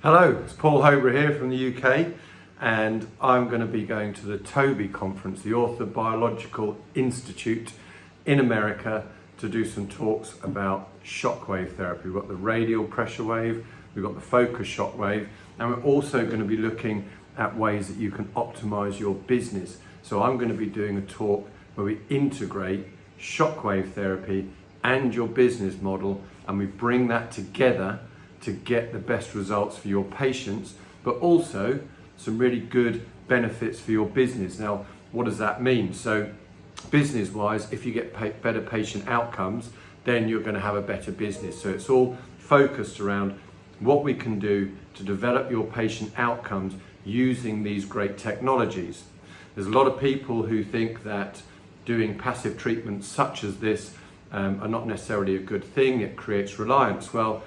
Hello, it's Paul Hobrough here from the UK, and I'm going to be going to the TOBI conference, the Orthobiological Institute in America, to do some talks about shockwave therapy. We've got the radial pressure wave, we've got the focus shockwave, and we're also going to be looking at ways that you can optimize your business. So I'm going to be doing a talk where we integrate shockwave therapy and your business model, and we bring that together to get the best results for your patients, but also some really good benefits for your business. Now, what does that mean? So business-wise, if you get better patient outcomes, then you're going to have a better business. So it's all focused around what we can do to develop your patient outcomes using these great technologies. There's a lot of people who think that doing passive treatments such as this are not necessarily a good thing. It creates reliance. Well,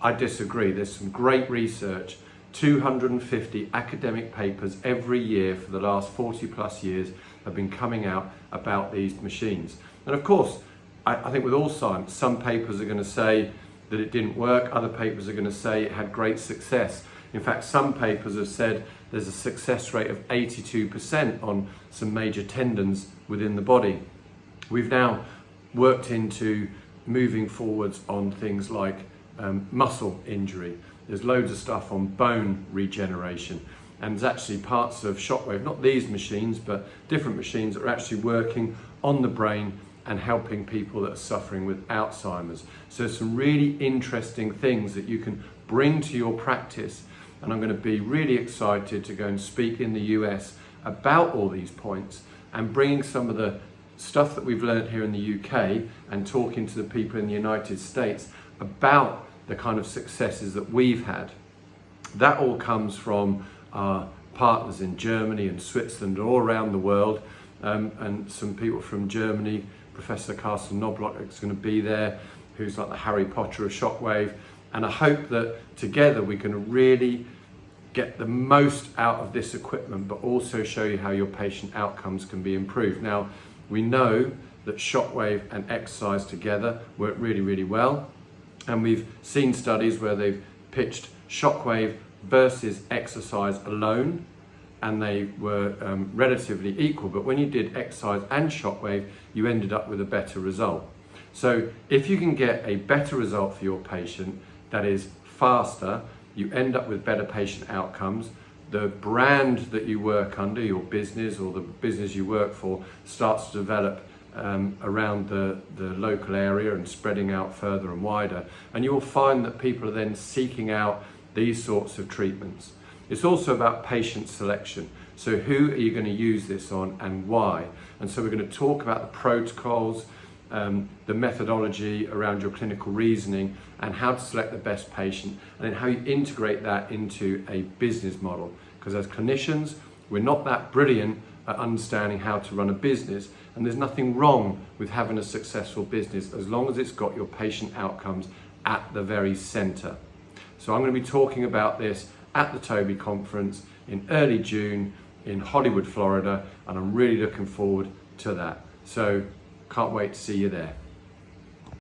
I disagree. There's some great research, 250 academic papers every year for the last 40 plus years have been coming out about these machines. And of course, I think with all science, some papers are going to say that it didn't work, other papers are going to say it had great success. In fact, some papers have said there's a success rate of 82% on some major tendons within the body. We've now worked into moving forwards on things like muscle injury. There's loads of stuff on bone regeneration, and there's actually parts of shockwave, not these machines, but different machines that are actually working on the brain and helping people that are suffering with Alzheimer's. So there's some really interesting things that you can bring to your practice, and I'm going to be really excited to go and speak in the US about all these points and bringing some of the stuff that we've learned here in the UK and talking to the people in the United States about the kind of successes that we've had. That all comes from our partners in Germany and Switzerland, all around the world, and some people from Germany. Professor Carsten Knobloch is going to be there, who's like the Harry Potter of shockwave, and I hope that together we can really get the most out of this equipment, but also show you how your patient outcomes can be improved. Now, we know that shockwave and exercise together work really, really well. And we've seen studies where they've pitched shockwave versus exercise alone, and they were relatively equal. But when you did exercise and shockwave, you ended up with a better result. So if you can get a better result for your patient that is faster, you end up with better patient outcomes. The brand that you work under, your business or the business you work for, starts to develop around the local area and spreading out further and wider. And you will find that people are then seeking out these sorts of treatments. It's also about patient selection. So who are you going to use this on and why? And so we're going to talk about the protocols, the methodology around your clinical reasoning, and how to select the best patient, and then how you integrate that into a business model. Because as clinicians, we're not that brilliant at understanding how to run a business, and there's nothing wrong with having a successful business as long as it's got your patient outcomes at the very center. So I'm going to be talking about this at the TOBI conference in early June in Hollywood, Florida, and I'm really looking forward to that. So can't wait to see you there.